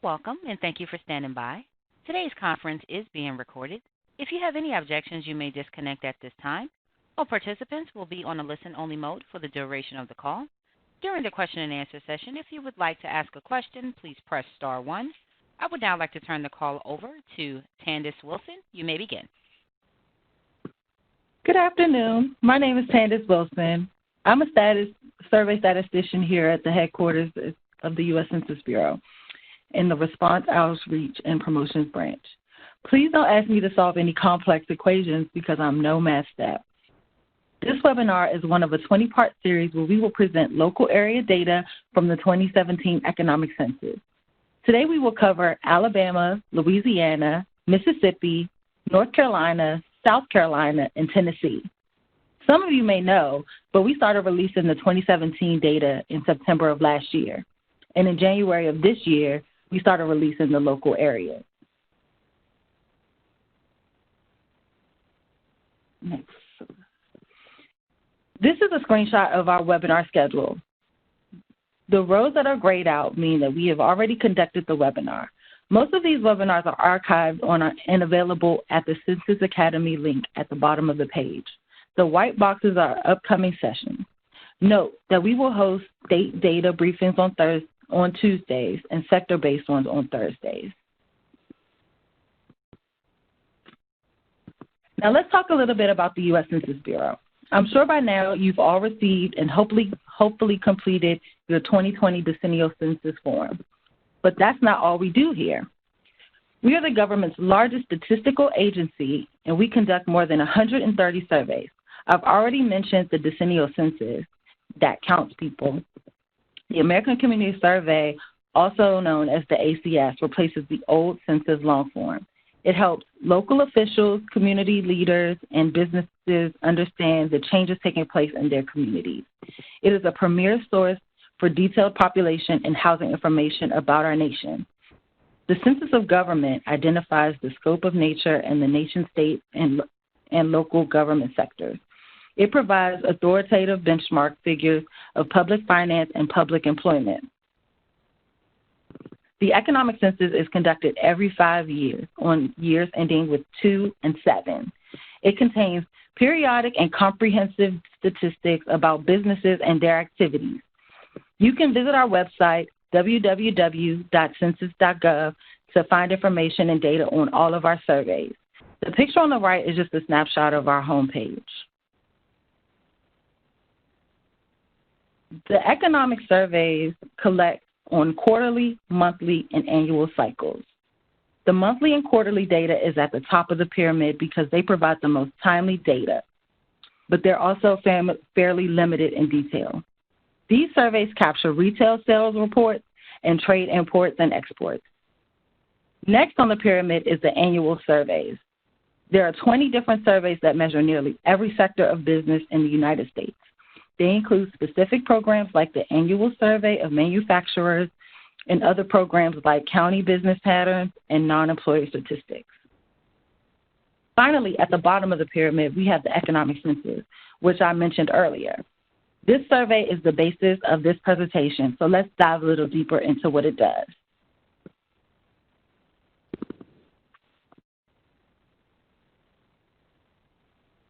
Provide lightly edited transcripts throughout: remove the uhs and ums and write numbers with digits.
Welcome, and thank you for standing by. Today's conference is being recorded. If you have any objections, you may disconnect at this time. All participants will be on a listen-only mode for the duration of the call. During the question and answer session, if you would like to ask a question, please press star one. I would now like to turn the call over to Candace Wilson. You may begin. Good afternoon. My name is Candace Wilson. I'm a survey statistician here at the headquarters of the U.S. Census Bureau in the Response, Outreach, and Promotions branch. Please don't ask me to solve any complex equations because I'm no math stat. This webinar is one of a 20-part series where we will present local area data from the 2017 Economic Census. Today we will cover Alabama, Louisiana, Mississippi, North Carolina, South Carolina, and Tennessee. Some of you may know, but we started releasing the 2017 data in September of last year. And in January of this year, we started releasing the local areas. Next. This is a screenshot of our webinar schedule. The rows that are grayed out mean that we have already conducted the webinar. Most of these webinars are archived and available at the Census Academy link at the bottom of the page. The white boxes are upcoming sessions. Note that we will host state data briefings on Tuesdays and sector-based ones on Thursdays. Now let's talk a little bit about the U.S. Census Bureau. I'm sure by now you've all received and hopefully completed your 2020 decennial census form. But that's not all we do here. We are the government's largest statistical agency, and we conduct more than 130 surveys. I've already mentioned the decennial census that counts people. The American Community Survey, also known as the ACS, replaces the old census long form. It helps local officials, community leaders, and businesses understand the changes taking place in their communities. It is a premier source for detailed population and housing information about our nation. The Census of Government identifies the scope of nature and the nation state and local government sectors. It provides authoritative benchmark figures of public finance and public employment. The economic census is conducted every 5 years on years ending with 2 and 7. It contains periodic and comprehensive statistics about businesses and their activities. You can visit our website, www.census.gov, to find information and data on all of our surveys. The picture on the right is just a snapshot of our homepage. The economic surveys collect on quarterly, monthly, and annual cycles. The monthly and quarterly data is at the top of the pyramid because they provide the most timely data, but they're also fairly limited in detail. These surveys capture retail sales reports and trade imports and exports. Next on the pyramid is the annual surveys. There are 20 different surveys that measure nearly every sector of business in the United States. They include specific programs like the Annual Survey of Manufacturers and other programs like County Business Patterns and Non-Employer Statistics. Finally, at the bottom of the pyramid, we have the Economic Census, which I mentioned earlier. This survey is the basis of this presentation, so let's dive a little deeper into what it does.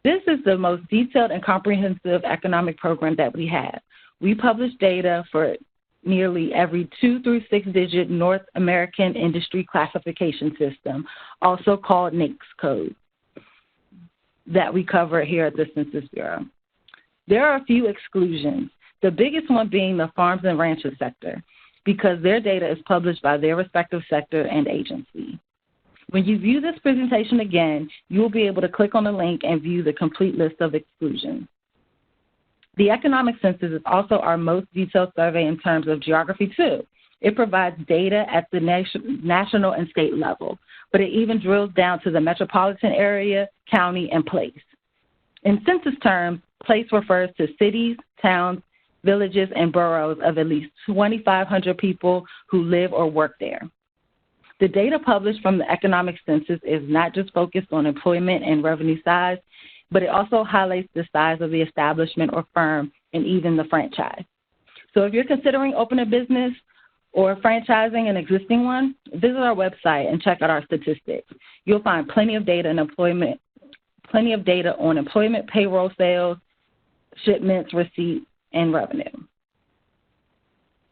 This is the most detailed and comprehensive economic program that we have. We publish data for nearly every 2 through 6-digit North American Industry Classification System, also called NAICS code, that we cover here at the Census Bureau. There are a few exclusions, the biggest one being the farms and ranches sector, because their data is published by their respective sector and agency. When you view this presentation again, you will be able to click on the link and view the complete list of exclusions. The Economic Census is also our most detailed survey in terms of geography, too. It provides data at the national and state level, but it even drills down to the metropolitan area, county, and place. In census terms, place refers to cities, towns, villages, and boroughs of at least 2,500 people who live or work there. The data published from the Economic Census is not just focused on employment and revenue size, but it also highlights the size of the establishment or firm and even the franchise. So if you're considering opening a business, or franchising an existing one, visit our website and check out our statistics. You'll find plenty of data on employment, payroll, sales, shipments, receipts, and revenue.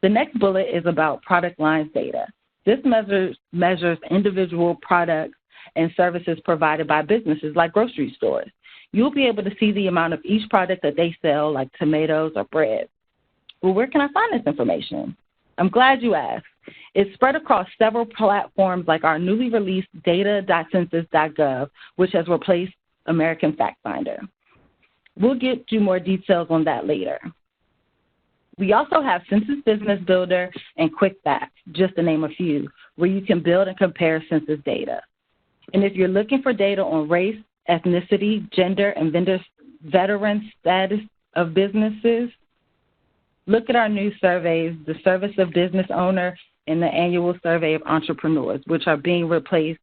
The next bullet is about product lines data. This measures individual products and services provided by businesses like grocery stores. You'll be able to see the amount of each product that they sell, like tomatoes or bread. Well, where can I find this information? I'm glad you asked. It's spread across several platforms like our newly released data.census.gov, which has replaced American Fact Finder. We'll get you more details on that later. We also have Census Business Builder and Quick Facts, just to name a few, where you can build and compare census data. And if you're looking for data on race, ethnicity, gender, and veteran status of businesses, look at our new surveys, the Service of Business Owner and the Annual Survey of Entrepreneurs, which are being replaced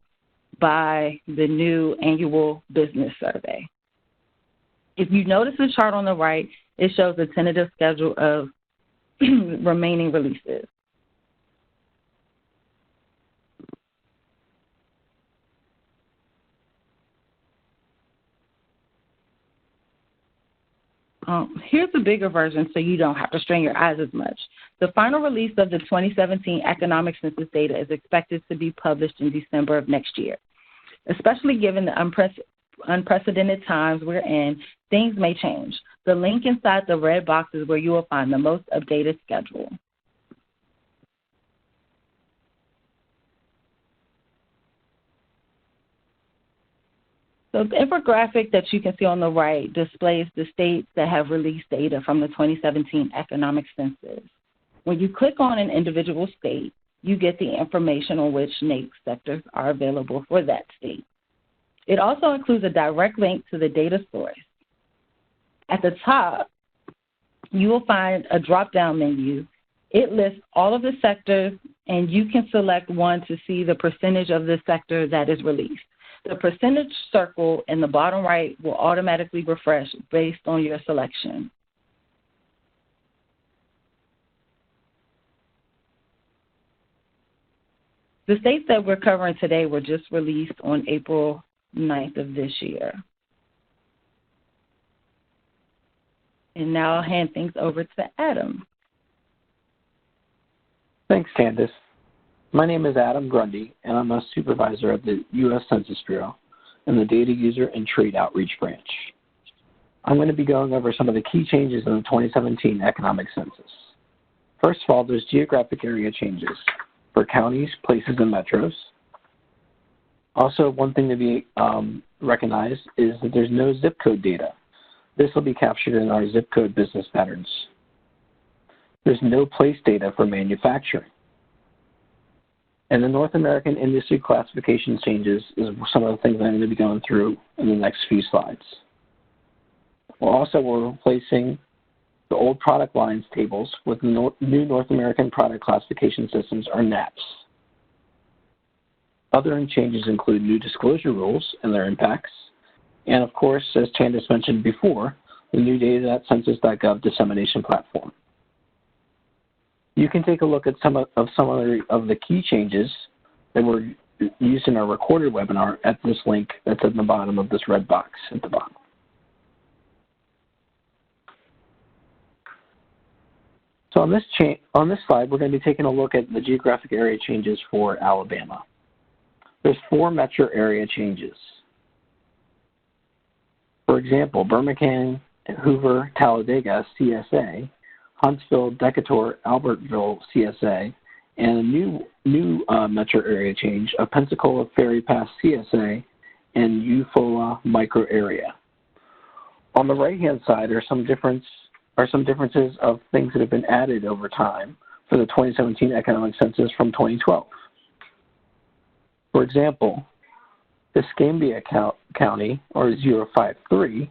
by the new Annual Business Survey. If you notice the chart on the right, it shows the tentative schedule of remaining releases. Here's the bigger version so you don't have to strain your eyes as much. The final release of the 2017 Economic Census data is expected to be published in December of next year. Especially given the unprecedented times we're in, things may change. The link inside the red box is where you will find the most updated schedule. So the infographic that you can see on the right displays the states that have released data from the 2017 Economic Census. When you click on an individual state, you get the information on which NAICS sectors are available for that state. It also includes a direct link to the data source. At the top, you will find a drop-down menu. It lists all of the sectors, and you can select one to see the percentage of the sector that is released. The percentage circle in the bottom right will automatically refresh based on your selection. The states that we're covering today were just released on April 9th of this year. And now I'll hand things over to Adam. Thanks, Candace. My name is Adam Grundy, and I'm a supervisor of the U.S. Census Bureau in the Data User and Trade Outreach Branch. I'm going to be going over some of the key changes in the 2017 Economic Census. First of all, there's geographic area changes for counties, places, and metros. Also, one thing to be recognized is that there's no zip code data. This will be captured in our zip code business patterns. There's no place data for manufacturing. And the North American industry classification changes is some of the things I'm going to be going through in the next few slides. We're replacing the old product lines tables with new North American product classification systems, or NAPs. Other changes include new disclosure rules and their impacts, and of course, as Candace mentioned before, the new data.census.gov dissemination platform. You can take a look at some of the key changes that were used in our recorded webinar at this link that's at the bottom of this red box at the bottom. So on this slide, we're going to be taking a look at the geographic area changes for Alabama. There's 4 metro area changes. For example, Birmingham, Hoover, Talladega, CSA, Huntsville, Decatur, Albertville, CSA, and a new metro area change of Pensacola, Ferry Pass, CSA, and Eufaula micro area. On the right-hand side are some differences of things that have been added over time for the 2017 Economic Census from 2012. For example, Escambia County, or 053,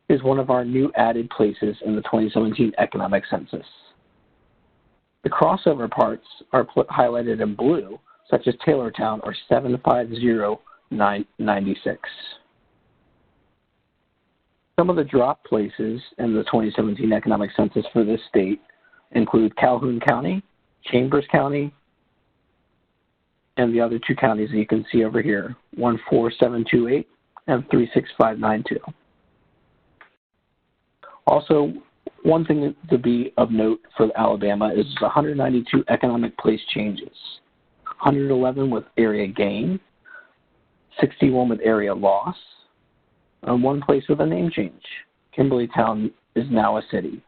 is one of our new added places in the 2017 Economic Census. The crossover parts are highlighted in blue, such as Taylortown, or 750996. Some of the drop places in the 2017 Economic Census for this state include Calhoun County, Chambers County, and the other two counties that you can see over here, 14728 and 36592. Also, one thing to be of note for Alabama is 192 economic place changes, 111 with area gain, 61 with area loss, and one place with a name change. Kimberlytown is now a city.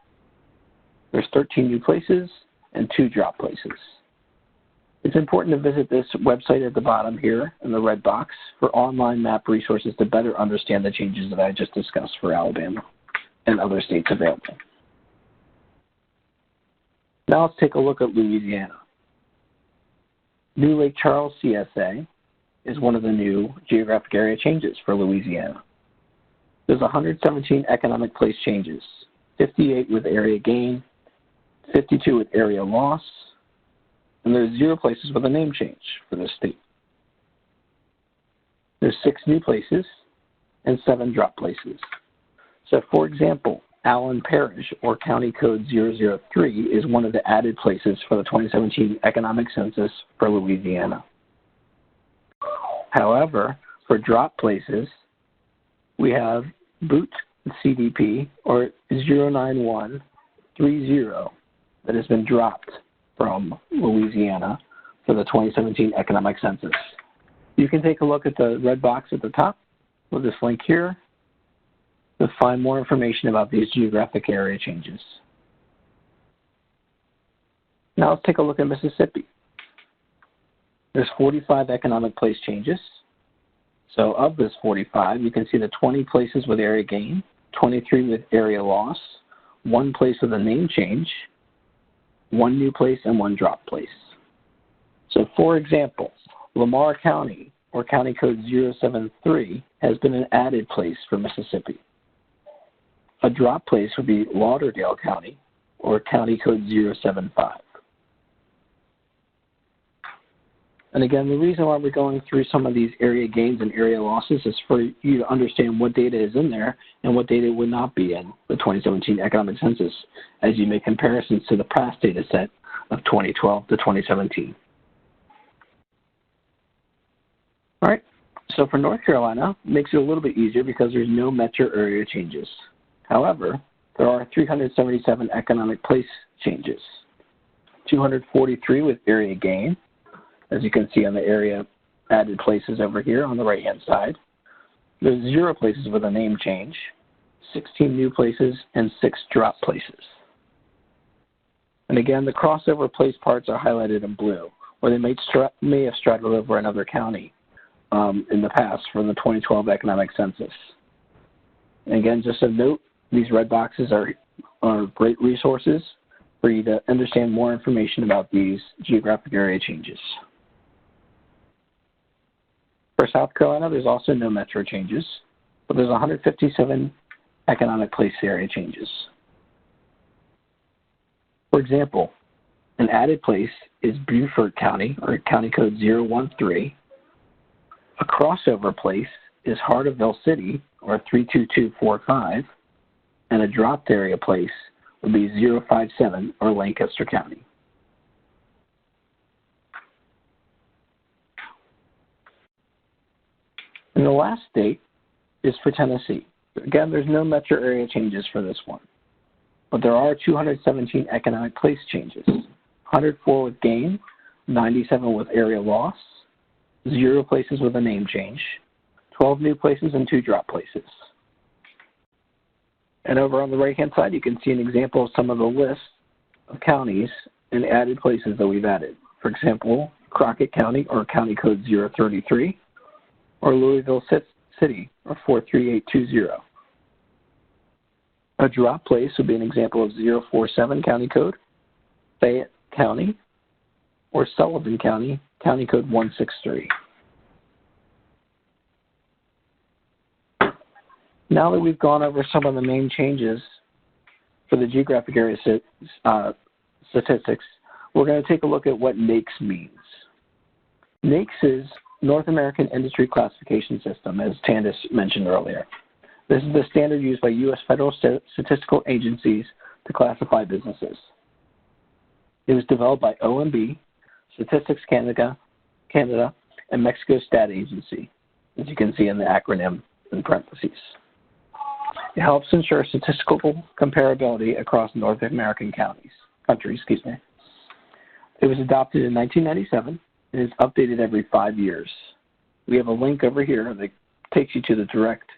There's 13 new places and 2 drop places. It's important to visit this website at the bottom here in the red box for online map resources to better understand the changes that I just discussed for Alabama and other states available. Now let's take a look at Louisiana. New Lake Charles CSA is one of the new geographic area changes for Louisiana. There's 117 economic place changes, 58 with area gain, 52 with area loss, and there's 0 places with a name change for this state. There's 6 new places and 7 drop places. So for example, Allen Parish, or County Code 003, is one of the added places for the 2017 Economic Census for Louisiana. However, for drop places, we have Boot CDP, or 09130, that has been dropped from Louisiana for the 2017 Economic Census. You can take a look at the red box at the top with this link here to find more information about these geographic area changes. Now let's take a look at Mississippi. There's 45 economic place changes. So of this 45, you can see the 20 places with area gain, 23 with area loss, 1 place with a name change, 1 new place, and 1 drop place. So for example, Lamar County, or County Code 073, has been an added place for Mississippi. A drop place would be Lauderdale County, or County Code 075. And again, the reason why we're going through some of these area gains and area losses is for you to understand what data is in there and what data would not be in the 2017 Economic Census as you make comparisons to the past data set of 2012 to 2017. All right, so for North Carolina, it makes it a little bit easier because there's no metro area changes. However, there are 377 economic place changes, 243 with area gain, as you can see on the area added places over here on the right-hand side. There's 0 places with a name change, 16 new places, and 6 drop places. And again, the crossover place parts are highlighted in blue, or they may have straddled over another county in the past from the 2012 Economic Census. And again, just a note, these red boxes are great resources for you to understand more information about these geographic area changes. For South Carolina, there's also no metro changes, but there's 157 economic place area changes. For example, an added place is Beaufort County, or County Code 013. A crossover place is Hardeeville City, or 32245, and a dropped area place would be 057, or Lancaster County. And the last state is for Tennessee. Again, there's no metro area changes for this one, but there are 217 economic place changes, 104 with gain, 97 with area loss, 0 places with a name change, 12 new places, and 2 drop places. And over on the right-hand side, you can see an example of some of the lists of counties and added places that we've added. For example, Crockett County, or County Code 033, or Louisville City, or 43820. A drop place would be an example of 047 County Code, Fayette County, or Sullivan County, County Code 163. Now that we've gone over some of the main changes for the geographic area statistics, we're going to take a look at what NAICS means. NAICS is North American Industry Classification System, as Tandis mentioned earlier. This is the standard used by U.S. federal statistical agencies to classify businesses. It was developed by OMB, Statistics Canada, and Mexico Stat Agency, as you can see in the acronym in parentheses. It helps ensure statistical comparability across North American countries. It was adopted in 1997 and is updated every 5 years. We have a link over here that takes you to the direct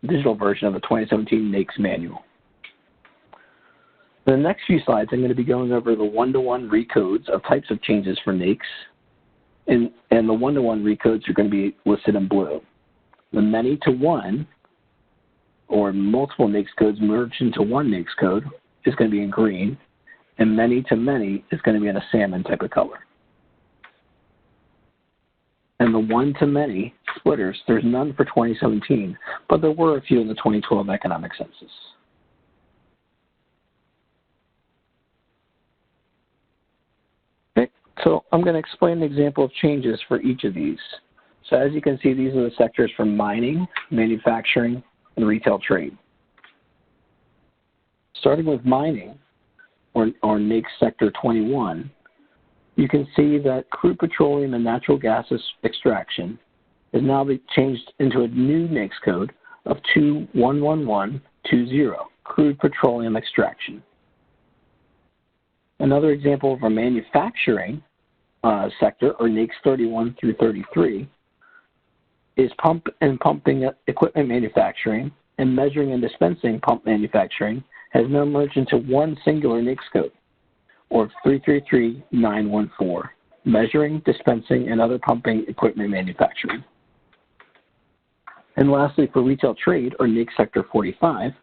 digital version of the 2017 NAICS manual. In the next few slides, I'm going to be going over the one-to-one recodes of types of changes for NAICS, and the one-to-one recodes are going to be listed in blue. The many-to-one or multiple NAICS codes merged into one NAICS code is going to be in green, and many-to-many is going to be in a salmon type of color. And the one-to-many splitters, there's none for 2017, but there were a few in the 2012 Economic Census. Okay, so I'm going to explain an example of changes for each of these. So as you can see, these are the sectors for mining, manufacturing, and retail trade. Starting with mining, or NAICS Sector 21, you can see that crude petroleum and natural gas extraction is now changed into a new NAICS code of 211120, crude petroleum extraction. Another example of a manufacturing sector, or NAICS 31 through 33, is pump and pumping equipment manufacturing, and measuring and dispensing pump manufacturing has now merged into one singular NAICS code, or 333914, measuring, dispensing, and other pumping equipment manufacturing. And lastly, for retail trade, or NAICS Sector 45,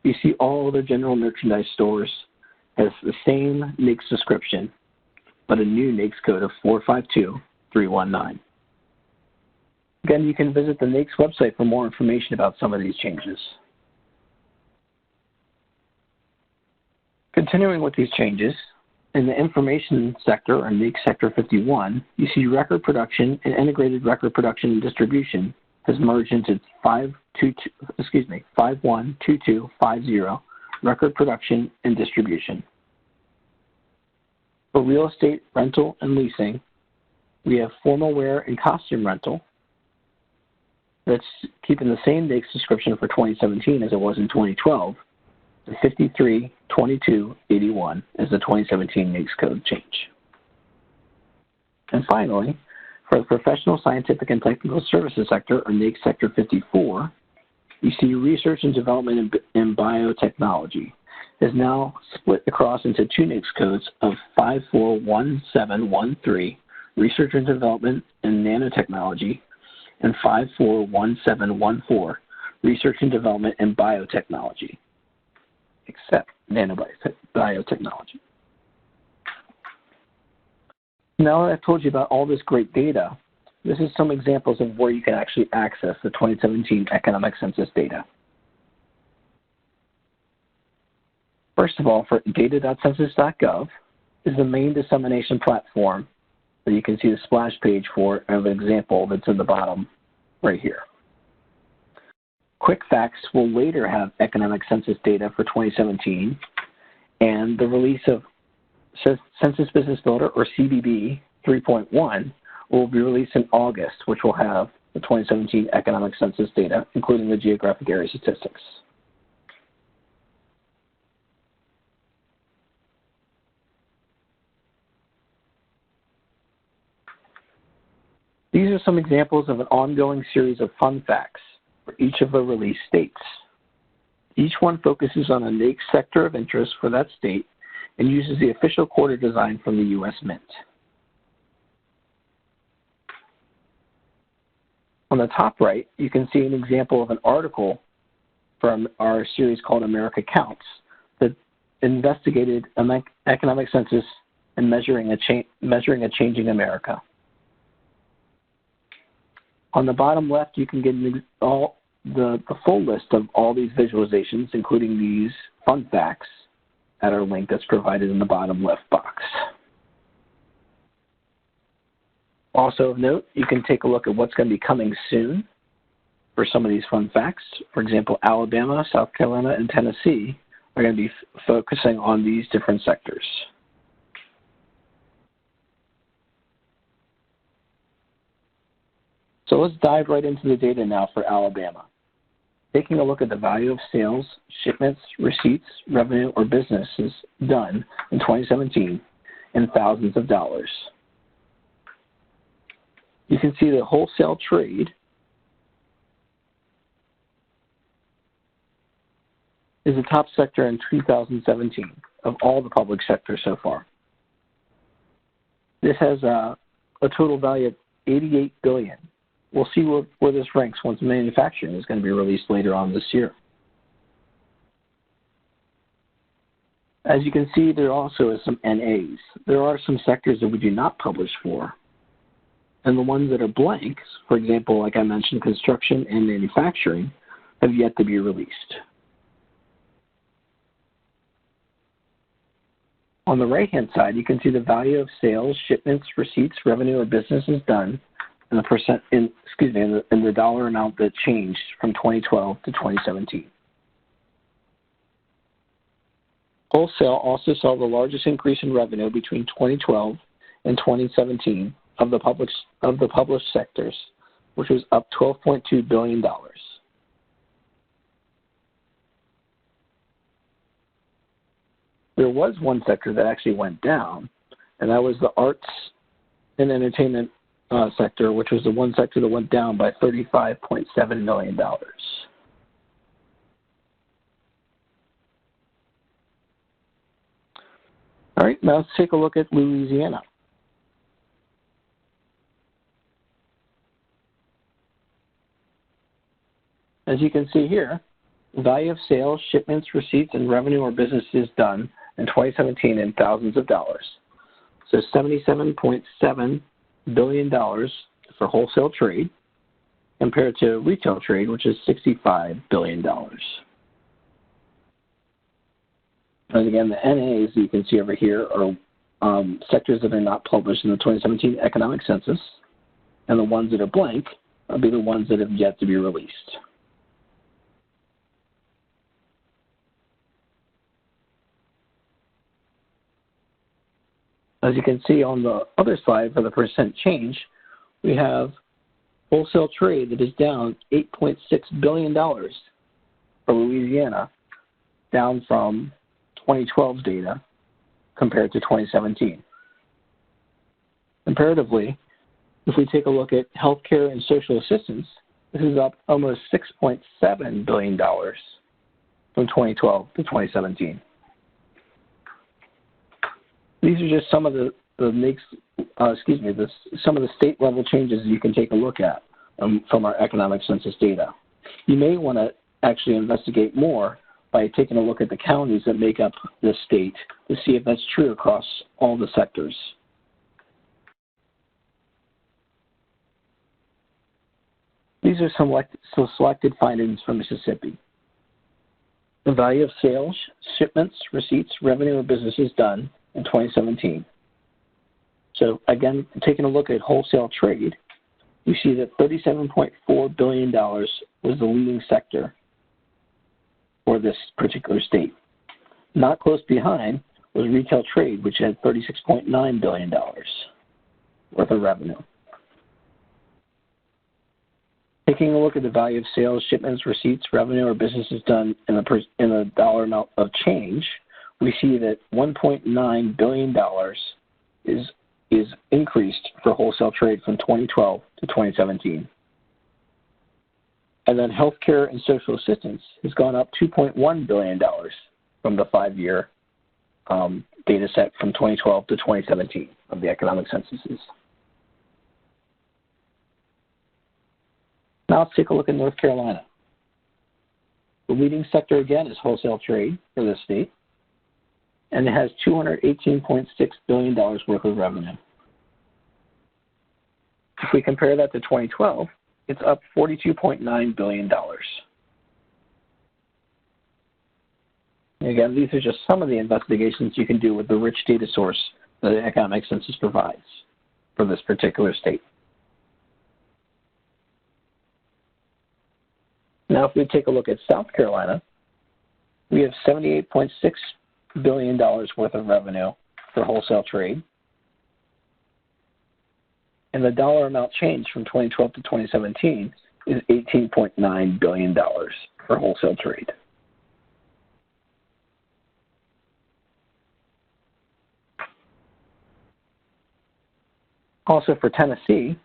you see all other general merchandise stores has the same NAICS description, but a new NAICS code of 452319. Again, you can visit the NAICS website for more information about some of these changes. Continuing with these changes, in the information sector, or NAICS Sector 51, you see record production and integrated record production and distribution has merged into 512250, record production and distribution. For real estate rental and leasing, we have formal wear and costume rental. That's keeping the same NAICS description for 2017 as it was in 2012. The 532281 is the 2017 NAICS code change. And finally, for the professional, scientific, and technical services sector, or NAICS Sector 54, you see research and development in biotechnology is now split across into two NAICS codes of 541713, research and development in nanotechnology, and 541714, research and development in biotechnology, except nanobiotechnology. Now that I've told you about all this great data, this is some examples of where you can actually access the 2017 Economic Census data. First of all, for data.census.gov is the main dissemination platform that you can see the splash page for of an example that's in the bottom right here. Quick Facts will later have Economic Census data for 2017, and the release of Census Business Builder, or CBB 3.1, will be released in August, which will have the 2017 Economic Census data, including the geographic area statistics. These are some examples of an ongoing series of fun facts for each of the release states. Each one focuses on a NAICS sector of interest for that state and uses the official quarter design from the U.S. Mint. On the top right, you can see an example of an article from our series called America Counts that investigated economic census and measuring a changing America. On the bottom left, you can get the full list of all these visualizations, including these fun facts, at our link that's provided in the bottom left box. Also of note, you can take a look at what's going to be coming soon for some of these fun facts. For example, Alabama, South Carolina, and Tennessee are going to be focusing on these different sectors. So let's dive right into the data now for Alabama. Taking a look at the value of sales, shipments, receipts, revenue, or businesses done in 2017 in thousands of dollars. You can see the wholesale trade is the top sector in 2017 of all the public sectors so far. This has a total value of $88 billion. We'll see where this ranks once manufacturing is going to be released later on this year. As you can see, there also is some NAs. There are some sectors that we do not publish for. And the ones that are blanks, for example, like I mentioned, construction and manufacturing, have yet to be released. On the right-hand side, you can see the value of sales, shipments, receipts, revenue, or businesses done, and the dollar amount that changed from 2012 to 2017. Wholesale also saw the largest increase in revenue between 2012 and 2017 of the published sectors, which was up $12.2 billion. There was one sector that actually went down, and that was the arts and entertainment sector, which was the one sector that went down by $35.7 million. All right, now let's take a look at Louisiana. As you can see here, the value of sales, shipments, receipts, and revenue or businesses done in 2017 in thousands of dollars. So $77.7 billion for wholesale trade compared to retail trade, which is $65 billion. And again, the NAs you can see over here are sectors that are not published in the 2017 Economic Census, and the ones that are blank will be the ones that have yet to be released. As you can see on the other slide for the percent change, we have wholesale trade that is down $8.6 billion for Louisiana, down from 2012's data compared to 2017. Comparatively, if we take a look at healthcare and social assistance, this is up almost $6.7 billion from 2012 to 2017. These are just some of some of the state level changes you can take a look at from our economic census data. You may want to actually investigate more by taking a look at the counties that make up the state to see if that's true across all the sectors. These are some selected findings from Mississippi. The value of sales, shipments, receipts, revenue, or businesses done in 2017. So again, taking a look at wholesale trade, we see that $37.4 billion was the leading sector for this particular state. Not close behind was retail trade, which had $36.9 billion worth of revenue. Taking a look at the value of sales, shipments, receipts, revenue, or businesses done in the dollar amount of change, we see that $1.9 billion is increased for wholesale trade from 2012 to 2017. And then healthcare and social assistance has gone up $2.1 billion from the 5-year data set from 2012 to 2017 of the economic censuses. Now let's take a look at North Carolina. The leading sector again is wholesale trade for this state, and it has $218.6 billion worth of revenue. If we compare that to 2012, it's up $42.9 billion. And again, these are just some of the investigations you can do with the rich data source that the economic census provides for this particular state. Now, if we take a look at South Carolina, we have $78.6 billion worth of revenue for wholesale trade. and the dollar amount change from 2012 to 2017 is $18.9 billion for wholesale trade. Also for Tennessee,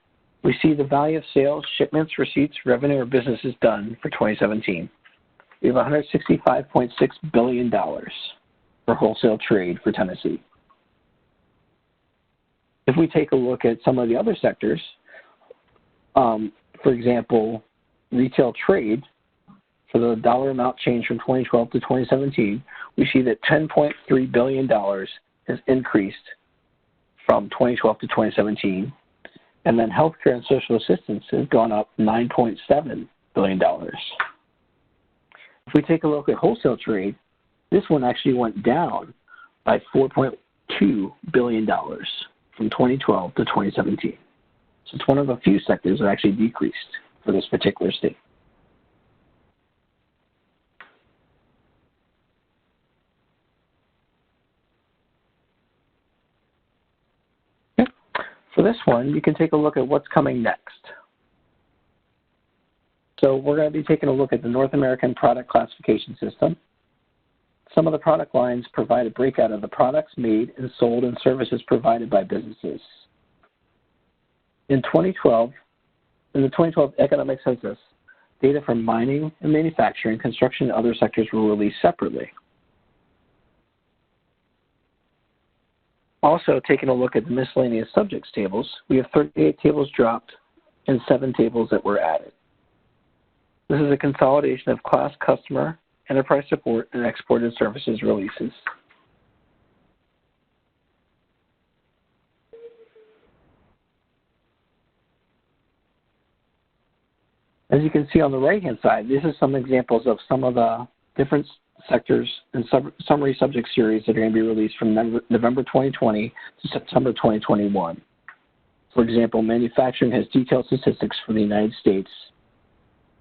we see the value of sales, shipments, receipts, revenue, or businesses done for 2017. We have $165.6 billion for wholesale trade for Tennessee. If we take a look at some of the other sectors, for example, retail trade, for the dollar amount change from 2012 to 2017, we see that $10.3 billion has increased from 2012 to 2017, and then healthcare and social assistance has gone up $9.7 billion. If we take a look at wholesale trade, this one actually went down by $4.2 billion from 2012 to 2017. So it's one of a few sectors that actually decreased for this particular state. For this one, you can take a look at what's coming next. So we're going to be taking a look at the North American Product Classification System. Some of the product lines provide a breakout of the products made and sold and services provided by businesses. In the 2012 Economic Census, data from mining and manufacturing, construction, and other sectors were released separately. Also, taking a look at the miscellaneous subjects tables, we have 38 tables dropped and 7 tables that were added. This is a consolidation of class, customer, enterprise support, and exported services releases. As you can see on the right-hand side, this is some examples of some of the different sectors and summary subject series that are going to be released from November 2020 to September 2021. For example, manufacturing has detailed statistics for the United States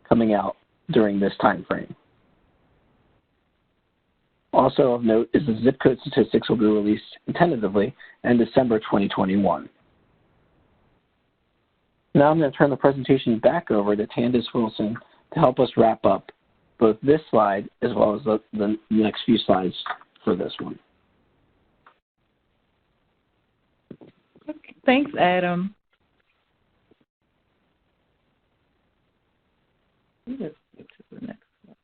coming out during this time frame. Also of note is the zip code statistics will be released tentatively in December 2021. Now I'm going to turn the presentation back over to Tandis Wilson to help us wrap up both this slide as well as the next few slides for this one. Thanks, Adam. Let's get to the next slide.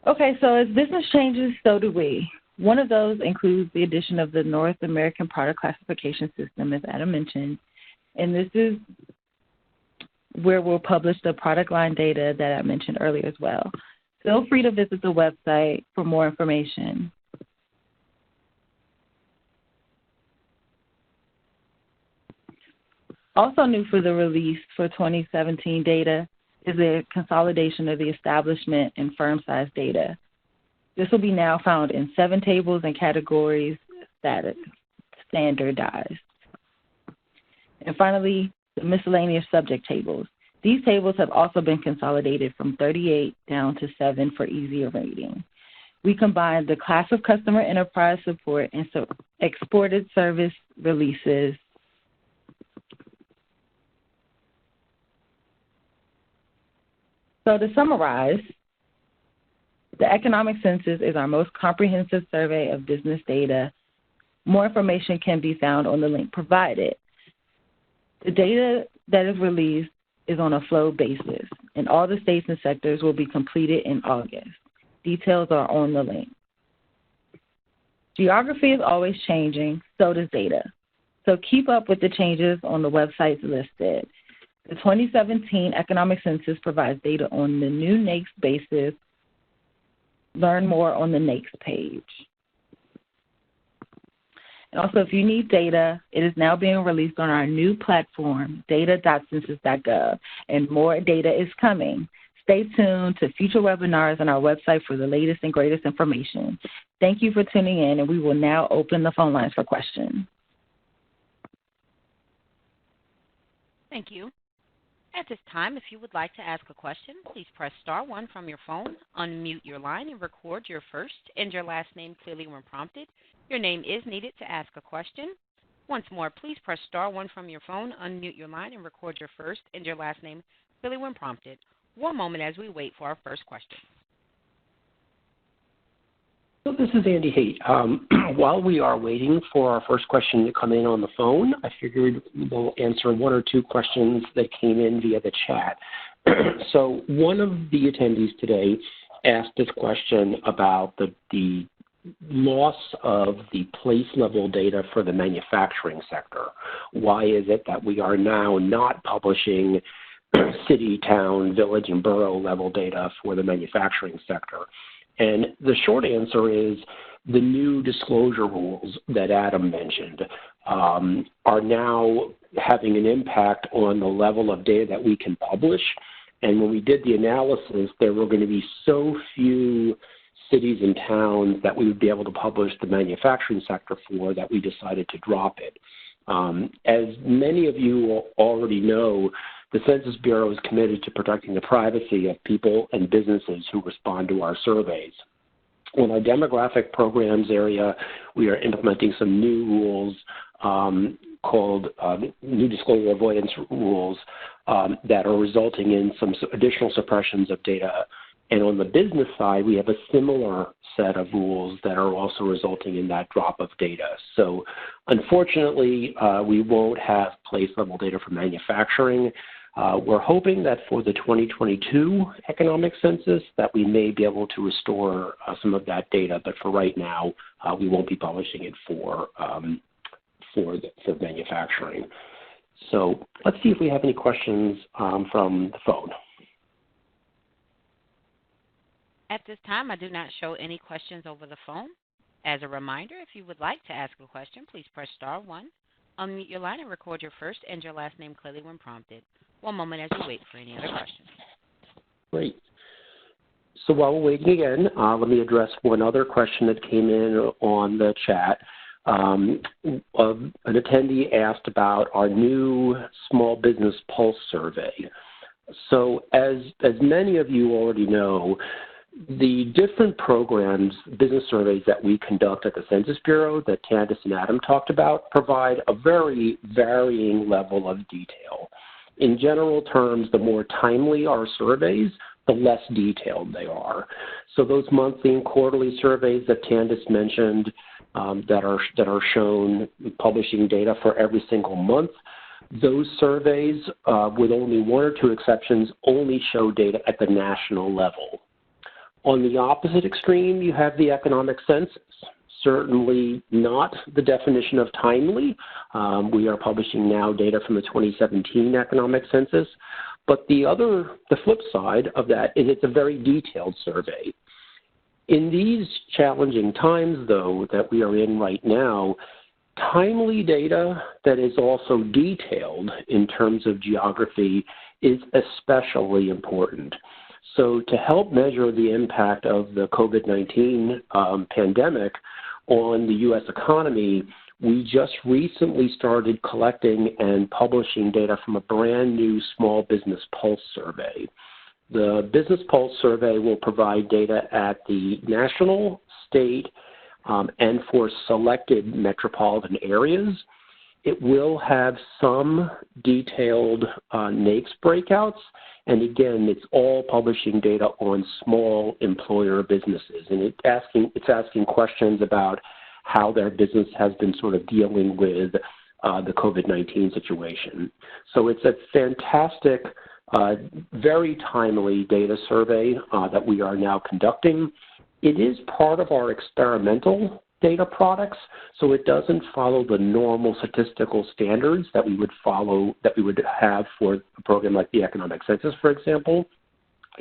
Okay, so as business changes, so do we. One of those includes the addition of the North American Product Classification System, as Adam mentioned, and this is where we'll publish the product line data that I mentioned earlier as well. Feel free to visit the website for more information. Also new for the release for 2017 data is the consolidation of the establishment and firm size data. This will be now found in 7 tables and categories that are standardized. And finally, the miscellaneous subject tables. These tables have also been consolidated from 38 down to 7 for easier reading. We combined the class of customer enterprise support and exported service releases. So to summarize, the Economic Census is our most comprehensive survey of business data. More information can be found on the link provided. The data that is released is on a flow basis, and all the states and sectors will be completed in August. Details are on the link. Geography is always changing, so does data. So keep up with the changes on the websites listed. The 2017 Economic Census provides data on the new NAICS basis. Learn more on the NAICS page. And also, if you need data, it is now being released on our new platform, data.census.gov, and more data is coming. Stay tuned to future webinars on our website for the latest and greatest information. Thank you for tuning in, and we will now open the phone lines for questions. Thank you. At this time, if you would like to ask a question, please press *1 from your phone, unmute your line, and record your first and your last name clearly when prompted. Your name is needed to ask a question. Once more, please press star one from your phone, unmute your line, and record your first and your last name clearly when prompted. One moment as we wait for our first question. So this is Andy Haight. While we are waiting for our first question to come in on the phone, I figured we'll answer one or two questions that came in via the chat. So one of the attendees today asked this question about the loss of the place-level data for the manufacturing sector. Why is it that we are now not publishing city, town, village, and borough level data for the manufacturing sector? And the short answer is the new disclosure rules that Adam mentioned are now having an impact on the level of data that we can publish. And when we did the analysis, there were going to be so few cities and towns that we would be able to publish the manufacturing sector for that we decided to drop it. As many of you already know, the Census Bureau is committed to protecting the privacy of people and businesses who respond to our surveys. In our demographic programs area, we are implementing some new rules called new disclosure avoidance rules that are resulting in some additional suppressions of data. And on the business side, we have a similar set of rules that are also resulting in that drop of data. So unfortunately, we won't have place-level data for manufacturing. We're hoping that for the 2022 economic census that we may be able to restore some of that data, but for right now, we won't be publishing it for manufacturing. So let's see if we have any questions from the phone. At this time, I do not show any questions over the phone. As a reminder, if you would like to ask a question, please press star one, unmute your line, and record your first and your last name clearly when prompted. One moment as we wait for any other questions. Great. So while we're waiting again, let me address one other question that came in on the chat. An attendee asked about our new Small Business Pulse survey. So as many of you already know, the different programs, business surveys that we conduct at the Census Bureau that Candace and Adam talked about provide a very varying level of detail. In general terms, the more timely our surveys, the less detailed they are. So those monthly and quarterly surveys that Candace mentioned that are shown publishing data for every single month, those surveys, with only one or two exceptions, only show data at the national level. On the opposite extreme, you have the economic census. Certainly not the definition of timely. We are publishing now data from the 2017 economic census. But the flip side of that is it's a very detailed survey. In these challenging times, though, that we are in right now, timely data that is also detailed in terms of geography is especially important. So to help measure the impact of the COVID-19 pandemic on the U.S. economy, we just recently started collecting and publishing data from a brand new Small Business Pulse survey. The Business Pulse survey will provide data at the national, state, and for selected metropolitan areas. It will have some detailed NAICS breakouts, and again, it's all publishing data on small employer businesses, and it's asking questions about how their business has been sort of dealing with the COVID-19 situation. So it's a fantastic, very timely data survey that we are now conducting. It is part of our experimental data products, so it doesn't follow the normal statistical standards that we would have for a program like the Economic Census, for example.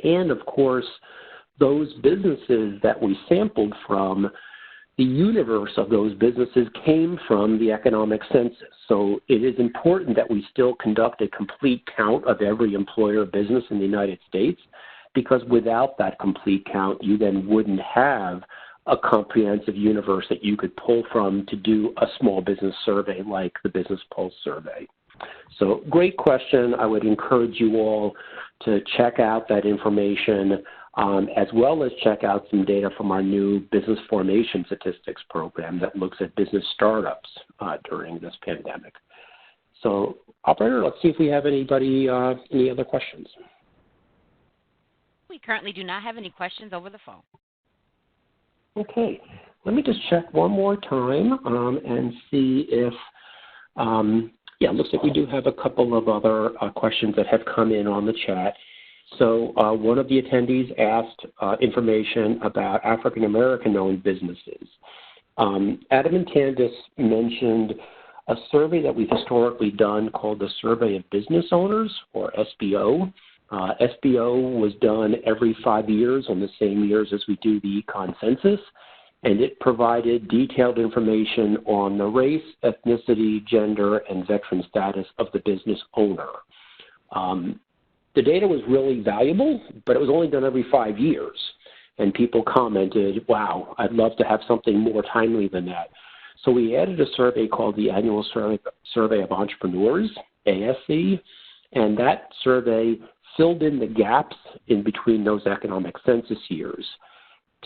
And of course, those businesses that we sampled from, the universe of those businesses came from the Economic Census. So it is important that we still conduct a complete count of every employer business in the United States, because without that complete count, you then wouldn't have a comprehensive universe that you could pull from to do a small business survey like the Business Pulse survey. So great question. I would encourage you all to check out that information. as well as check out some data from our new business formation statistics program that looks at business startups during this pandemic. So, operator, let's see if we have anybody, any other questions. We currently do not have any questions over the phone. Okay, let me just check one more time and see if, yeah, it looks like we do have a couple of other questions that have come in on the chat. So one of the attendees asked information about African American owned businesses. Adam and Candace mentioned a survey that we've historically done called the Survey of Business Owners, or SBO. SBO was done every 5 years on the same years as we do the Econ Census, and it provided detailed information on the race, ethnicity, gender, and veteran status of the business owner. The data was really valuable, but it was only done every 5 years. And people commented, wow, I'd love to have something more timely than that. So we added a survey called the Annual Survey of Entrepreneurs, ASE, and that survey filled in the gaps in between those economic census years.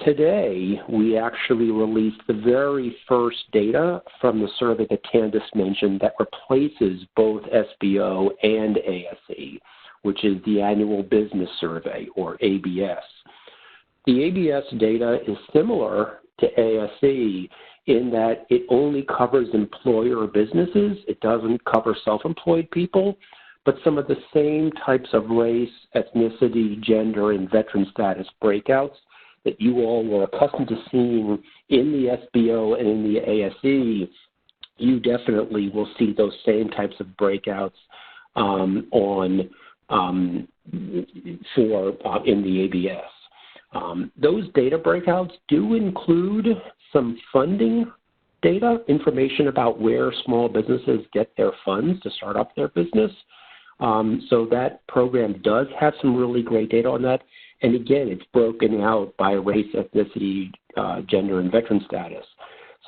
Today, we actually released the very first data from the survey that Candace mentioned that replaces both SBO and ASE, which is the Annual Business Survey, or ABS. The ABS data is similar to ASE in that it only covers employer businesses. It doesn't cover self-employed people, but some of the same types of race, ethnicity, gender, and veteran status breakouts that you all were accustomed to seeing in the SBO and in the ASE, you definitely will see those same types of breakouts in the ABS. Those data breakouts do include some funding data, information about where small businesses get their funds to start up their business. So that program does have some really great data on that. And again, it's broken out by race, ethnicity, gender, and veteran status.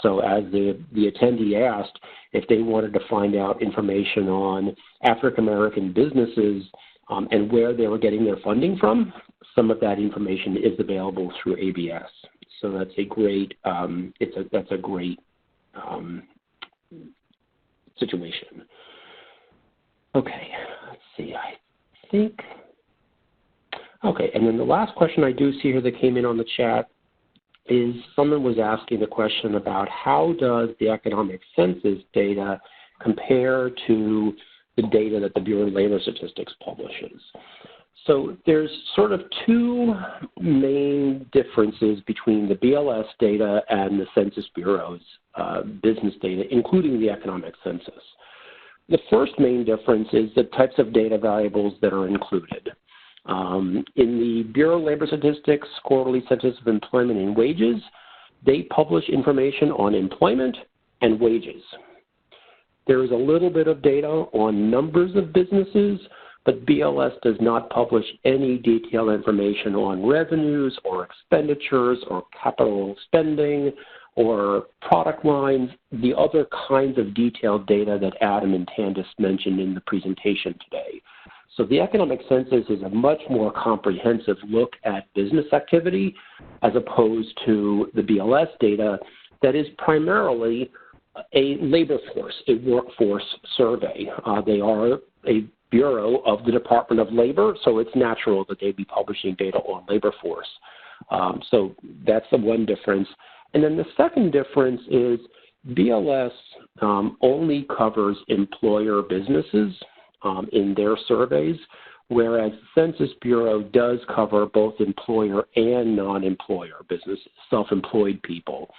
So as the attendee asked, if they wanted to find out information on African American businesses and where they were getting their funding from, some of that information is available through ABS. So that's a great situation. Okay, let's see. I think. Okay, and then the last question I do see here that came in on the chat is someone was asking the question about how does the economic census data compare to the data that the Bureau of Labor Statistics publishes. So there's sort of two main differences between the BLS data and the Census Bureau's business data, including the economic census. The first main difference is the types of data variables that are included. In the Bureau of Labor Statistics Quarterly Census of Employment and Wages, they publish information on employment and wages. There is a little bit of data on numbers of businesses, but BLS does not publish any detailed information on revenues or expenditures or capital spending or product lines, the other kinds of detailed data that Adam and Candace mentioned in the presentation today. So the economic census is a much more comprehensive look at business activity as opposed to the BLS data that is primarily a labor force, a workforce survey. They are a bureau of the Department of Labor, so it's natural that they'd be publishing data on labor force. So that's the one difference. And then the second difference is BLS only covers employer businesses in their surveys, whereas the Census Bureau does cover both employer and non-employer businesses, self-employed people.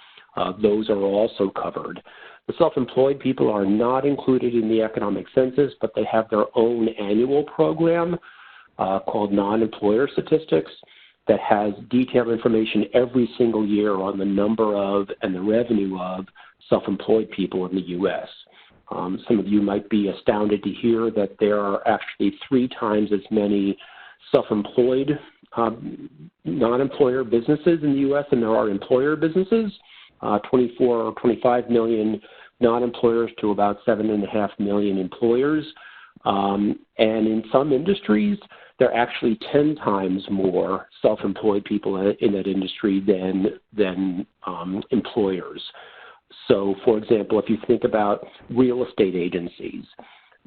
Those are also covered. The self-employed people are not included in the economic census, but they have their own annual program called non-employer statistics that has detailed information every single year on the number of and the revenue of self-employed people in the U.S. Some of you might be astounded to hear that there are actually 3 times as many self-employed non-employer businesses in the U.S. than there are employer businesses. 24 or 25 million non-employers to about 7.5 million employers. And in some industries, there are actually 10 times more self-employed people in that industry than employers. So, for example, if you think about real estate agencies,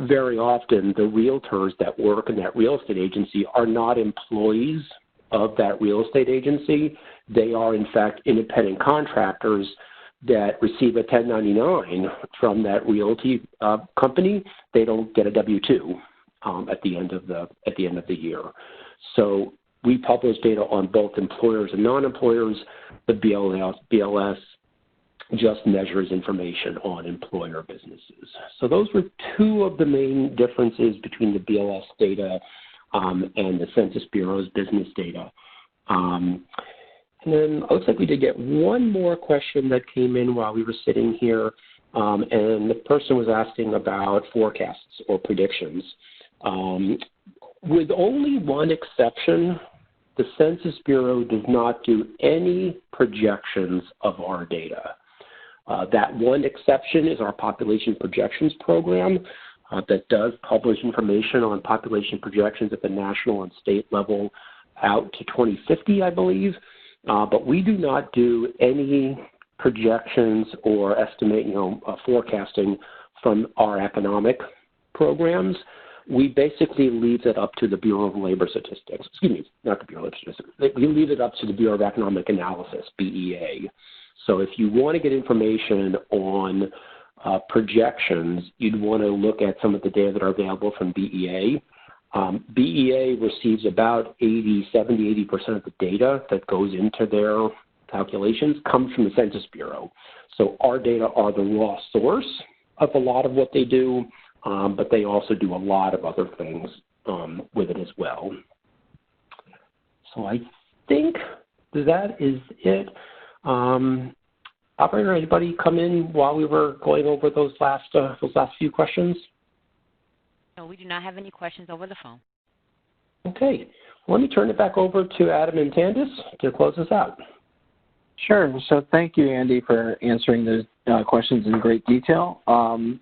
very often the realtors that work in that real estate agency are not employees of that real estate agency. They are, in fact, independent contractors that receive a 1099 from that realty company. They don't get a W-2 at the end of the year. So we publish data on both employers and non-employers. The BLS just measures information on employer businesses. So those were two of the main differences between the BLS data and the Census Bureau's business data. And then it looks like we did get one more question that came in while we were sitting here, and the person was asking about forecasts or predictions. With only one exception, the Census Bureau does not do any projections of our data. That one exception is our population projections program that does publish information on population projections at the national and state level out to 2050, I believe. But we do not do any projections or forecasting from our economic programs. We basically leave it up to the Bureau of Labor Statistics. Excuse me, not the Bureau of Labor Statistics. We leave it up to the Bureau of Economic Analysis, BEA. So if you want to get information on projections, you'd want to look at some of the data that are available from BEA. BEA receives about 80% of the data that goes into their calculations comes from the Census Bureau. So our data are the raw source of a lot of what they do, but they also do a lot of other things with it as well. So I think that is it. Operator, anybody come in while we were going over those last few questions? No, we do not have any questions over the phone. Okay. Let me turn it back over to Adam and Candace to close us out. Sure. So thank you, Andy, for answering those questions in great detail.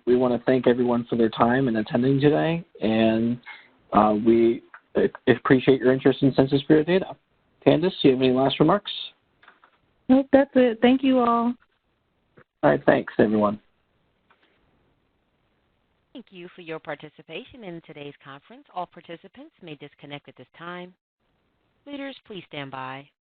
We want to thank everyone for their time and attending today, and we appreciate your interest in Census Bureau data. Candace, do you have any last remarks? Nope, that's it. Thank you all. All right. Thanks, everyone. Thank you for your participation in today's conference. All participants may disconnect at this time. Leaders, please stand by.